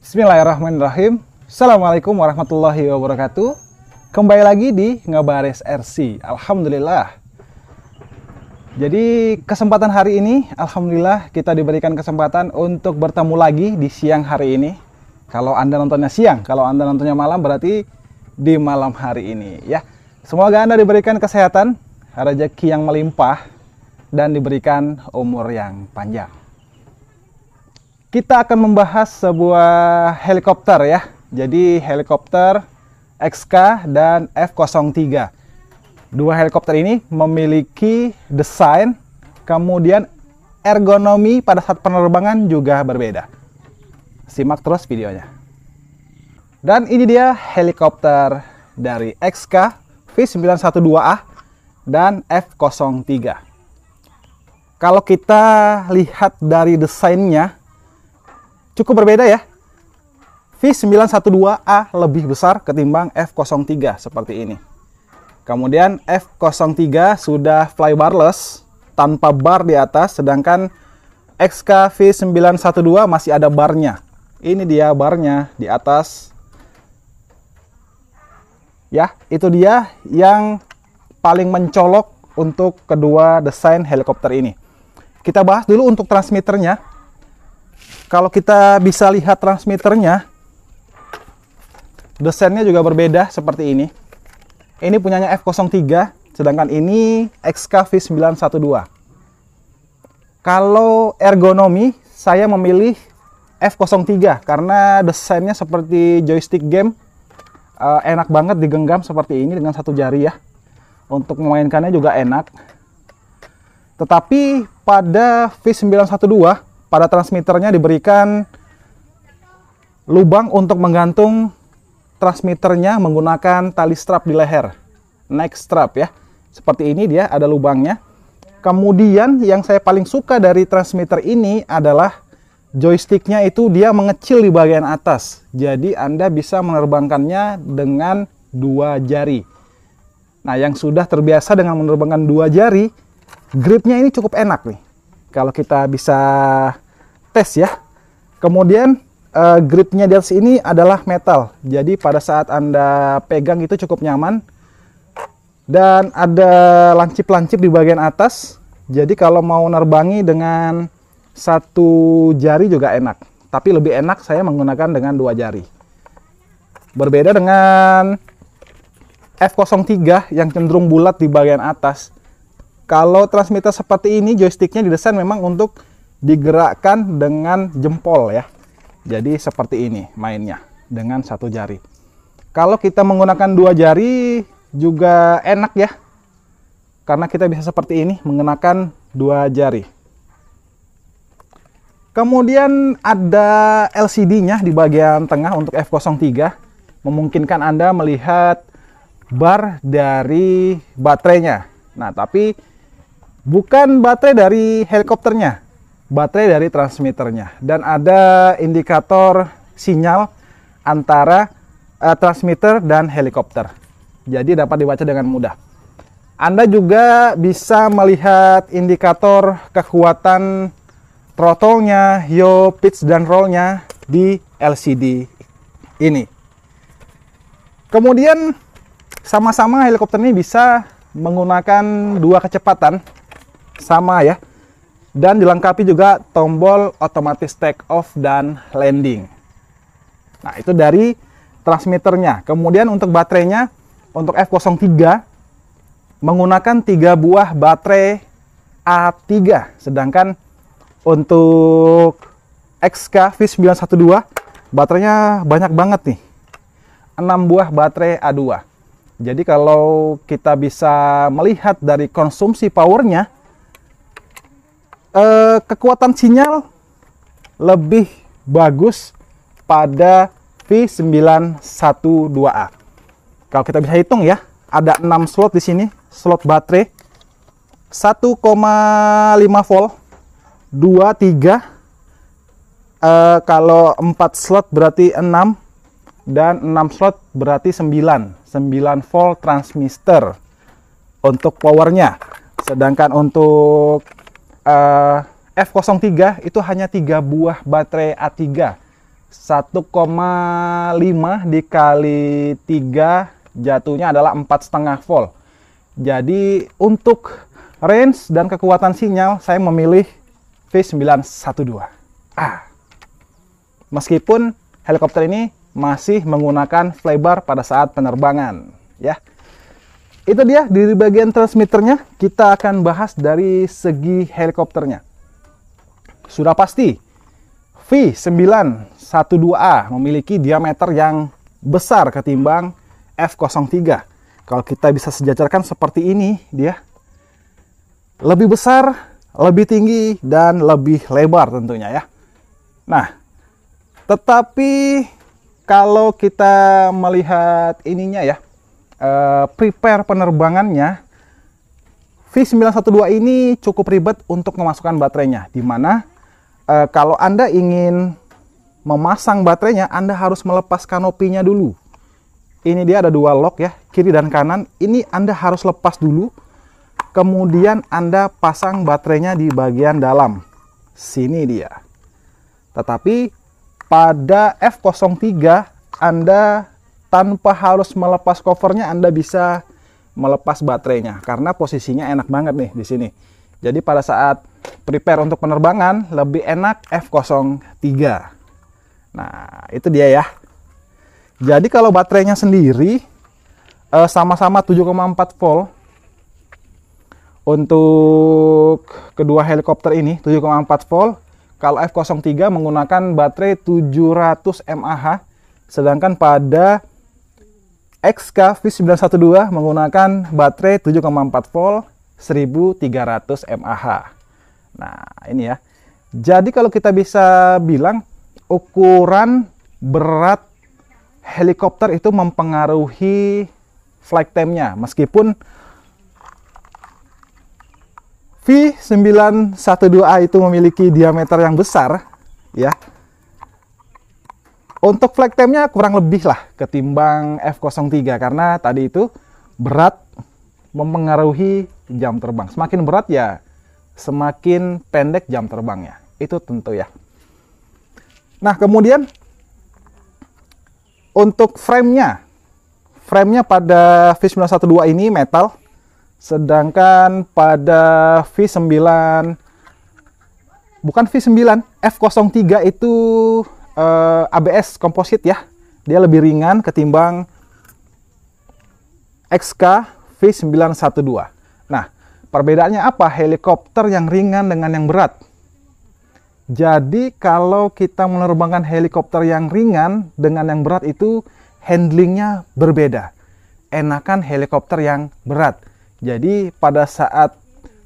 Bismillahirrahmanirrahim. Assalamualaikum warahmatullahi wabarakatuh. Kembali lagi di Ngabares RC. Alhamdulillah. Jadi kesempatan hari ini, alhamdulillah kita diberikan kesempatan untuk bertemu lagi di siang hari ini. Kalau Anda nontonnya siang, kalau Anda nontonnya malam berarti di malam hari ini ya. Semoga Anda diberikan kesehatan, rezeki yang melimpah, dan diberikan umur yang panjang. Kita akan membahas sebuah helikopter ya. Jadi helikopter XK dan F-03. Dua helikopter ini memiliki desain, kemudian ergonomi pada saat penerbangan juga berbeda. Simak terus videonya. Dan ini dia helikopter dari XK V912A dan F-03. Kalau kita lihat dari desainnya, cukup berbeda ya. V912A lebih besar ketimbang F-03 seperti ini. Kemudian F-03 sudah flybarless tanpa bar di atas, sedangkan XK V912 masih ada barnya. Ini dia barnya di atas. Ya, itu dia yang paling mencolok untuk kedua desain helikopter ini. Kita bahas dulu untuk transmitternya. Kalau kita bisa lihat transmitternya, desainnya juga berbeda seperti ini. Ini punyanya F-03, sedangkan ini XK V912. Kalau ergonomi, saya memilih F-03 karena desainnya seperti joystick game. Enak banget digenggam seperti ini dengan satu jari ya. Untuk memainkannya juga enak. Tetapi pada V912, pada transmitternya diberikan lubang untuk menggantung transmitternya menggunakan tali strap di leher, neck strap ya. Seperti ini dia ada lubangnya. Kemudian yang saya paling suka dari transmitter ini adalah joysticknya itu dia mengecil di bagian atas. Jadi Anda bisa menerbangkannya dengan dua jari. Nah, yang sudah terbiasa dengan menerbangkan dua jari, gripnya ini cukup enak nih. Kalau kita bisa tes ya. Kemudian gripnya di atas ini adalah metal. Jadi pada saat Anda pegang itu cukup nyaman. Dan ada lancip-lancip di bagian atas. Jadi kalau mau nerbangi dengan satu jari juga enak. Tapi lebih enak saya menggunakan dengan dua jari. Berbeda dengan F-03 yang cenderung bulat di bagian atas. Kalau transmitter seperti ini, joysticknya didesain memang untuk digerakkan dengan jempol ya. Jadi seperti ini mainnya dengan satu jari. Kalau kita menggunakan dua jari juga enak ya. Karena kita bisa seperti ini menggunakan dua jari. Kemudian ada LCD-nya di bagian tengah untuk F-03. Memungkinkan Anda melihat bar dari baterainya. Nah, tapi bukan baterai dari helikopternya, baterai dari transmitternya. Dan ada indikator sinyal antara transmitter dan helikopter. Jadi dapat dibaca dengan mudah. Anda juga bisa melihat indikator kekuatan throttle-nya, yaw, pitch, dan roll-nya di LCD ini. Kemudian sama-sama helikopter ini bisa menggunakan dua kecepatan sama ya, dan dilengkapi juga tombol otomatis take off dan landing. Nah, itu dari transmitternya. Kemudian untuk baterainya, untuk F-03 menggunakan 3 buah baterai A3, sedangkan untuk XK V912 baterainya banyak banget nih, 6 buah baterai A2. Jadi kalau kita bisa melihat dari konsumsi powernya, kekuatan sinyal lebih bagus pada V912A. Kalau kita bisa hitung ya, ada 6 slot di sini, slot baterai 1,5 volt, 2, 3, kalau 4 slot berarti 6, dan 6 slot berarti 9 volt transistor untuk powernya. Sedangkan untuk F-03 itu hanya 3 buah baterai A3. 1,5 dikali 3 jatuhnya adalah 4,5 volt. Jadi untuk range dan kekuatan sinyal saya memilih V912. Meskipun helikopter ini masih menggunakan flybar pada saat penerbangan, ya. Itu dia di bagian transmitternya. Kita akan bahas dari segi helikopternya. Sudah pasti V912A memiliki diameter yang besar ketimbang F03. Kalau kita bisa sejajarkan seperti ini, dia lebih besar, lebih tinggi, dan lebih lebar tentunya ya. Nah, tetapi kalau kita melihat ininya ya, prepare penerbangannya, V912 ini cukup ribet untuk memasukkan baterainya, dimana kalau Anda ingin memasang baterainya, Anda harus melepas kanopinya dulu. Ini dia ada dua lock ya, kiri dan kanan. Ini Anda harus lepas dulu, kemudian Anda pasang baterainya di bagian dalam. Sini dia. Tetapi pada F03 Anda tanpa harus melepas covernya, Anda bisa melepas baterainya karena posisinya enak banget nih di sini. Jadi pada saat prepare untuk penerbangan lebih enak F03. Nah, itu dia ya. Jadi kalau baterainya sendiri sama-sama 7,4 volt. Untuk kedua helikopter ini 7,4 volt. Kalau F03 menggunakan baterai 700 mAh, sedangkan pada XK V912 menggunakan baterai 7,4 volt 1300 mAh. Nah, ini ya. Jadi kalau kita bisa bilang ukuran berat helikopter itu mempengaruhi flight time-nya. Meskipun V912A itu memiliki diameter yang besar, ya. Untuk flight time-nya kurang lebih lah ketimbang F03 karena tadi itu berat mempengaruhi jam terbang. Semakin berat ya semakin pendek jam terbangnya. Itu tentu ya. Nah, kemudian untuk frame-nya pada V912 ini metal, sedangkan pada F03 itu ABS komposit ya. Dia lebih ringan ketimbang XK V912. Nah, perbedaannya apa? Helikopter yang ringan dengan yang berat. Jadi kalau kita menerbangkan helikopter yang ringan dengan yang berat itu handlingnya berbeda. Enakan helikopter yang berat. Jadi pada saat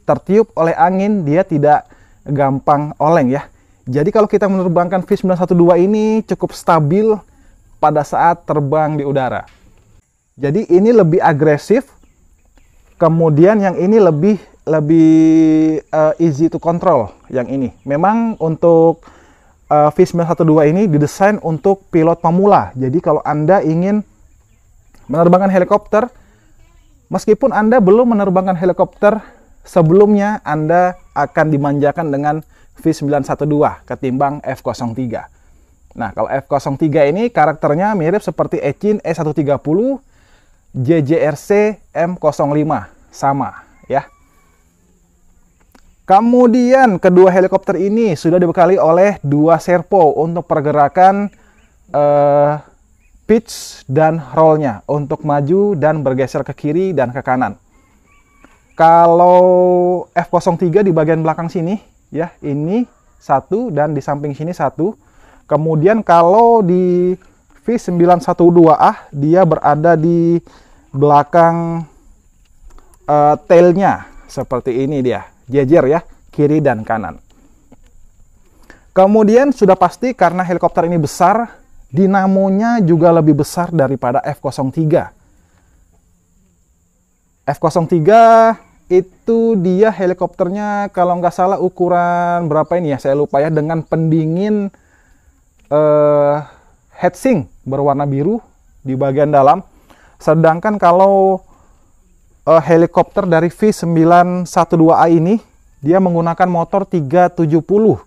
tertiup oleh angin dia tidak gampang oleng ya. Jadi kalau kita menerbangkan V912 ini cukup stabil pada saat terbang di udara. Jadi ini lebih agresif. Kemudian yang ini lebih easy to control yang ini. Memang untuk V912 ini didesain untuk pilot pemula. Jadi kalau Anda ingin menerbangkan helikopter, meskipun Anda belum menerbangkan helikopter sebelumnya, Anda akan dimanjakan dengan V912 ketimbang F03. Nah, kalau F03 ini karakternya mirip seperti Echin E130, JJRC M05, sama ya. Kemudian kedua helikopter ini sudah dibekali oleh dua servo untuk pergerakan pitch dan rollnya untuk maju dan bergeser ke kiri dan ke kanan. Kalau F03 di bagian belakang sini ya, ini satu dan di samping sini satu. Kemudian kalau di V912A dia berada di belakang tailnya seperti ini dia, jejer ya, kiri dan kanan. Kemudian sudah pasti karena helikopter ini besar, dinamonya juga lebih besar daripada F03. F03 itu dia helikopternya kalau nggak salah ukuran berapa ini ya, saya lupa ya, dengan pendingin heatsink berwarna biru di bagian dalam. Sedangkan kalau helikopter dari V912A ini dia menggunakan motor 370.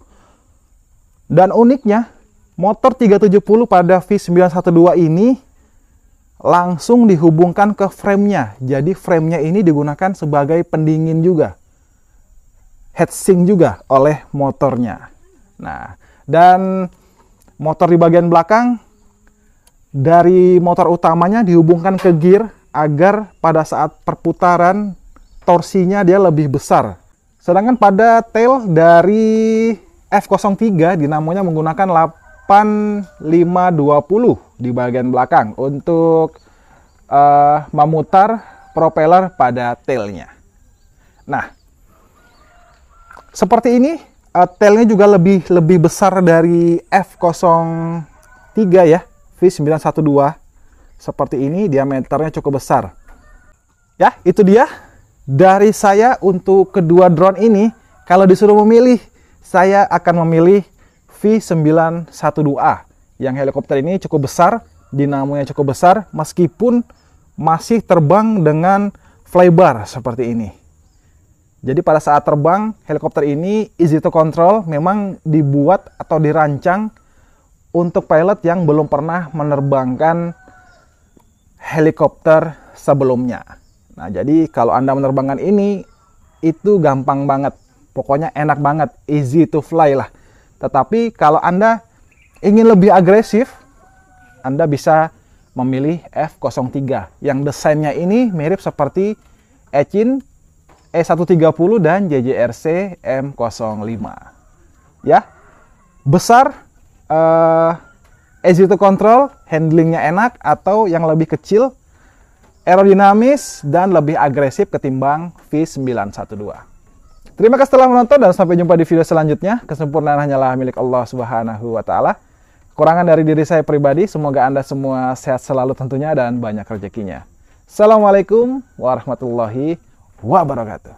Dan uniknya Motor 370 pada V912 ini langsung dihubungkan ke frame-nya. Jadi frame-nya ini digunakan sebagai pendingin juga. Heatsink juga oleh motornya. Nah, dan motor di bagian belakang dari motor utamanya dihubungkan ke gear agar pada saat perputaran torsinya dia lebih besar. Sedangkan pada tail dari F03 dinamonya menggunakan 8520 di bagian belakang untuk memutar propeller pada tailnya. Nah, seperti ini, tailnya juga lebih besar dari F03 ya, V912. Seperti ini, diameternya cukup besar. Ya, itu dia dari saya untuk kedua drone ini. Kalau disuruh memilih, saya akan memilih V912A. Yang helikopter ini cukup besar, dinamonya cukup besar, meskipun masih terbang dengan flybar seperti ini. Jadi pada saat terbang, helikopter ini easy to control, memang dibuat atau dirancang untuk pilot yang belum pernah menerbangkan helikopter sebelumnya. Nah, jadi kalau Anda menerbangkan ini, itu gampang banget. Pokoknya enak banget, easy to fly lah. Tetapi kalau Anda ingin lebih agresif, Anda bisa memilih F03 yang desainnya ini mirip seperti Echin E130 dan JJRC M05. Ya, besar, easy to control, handlingnya enak, atau yang lebih kecil, aerodinamis dan lebih agresif ketimbang V912. Terima kasih telah menonton dan sampai jumpa di video selanjutnya. Kesempurnaan hanyalah milik Allah Subhanahu wa Ta'ala. Kekurangan dari diri saya pribadi, semoga Anda semua sehat selalu tentunya dan banyak rezekinya. Assalamualaikum warahmatullahi wabarakatuh.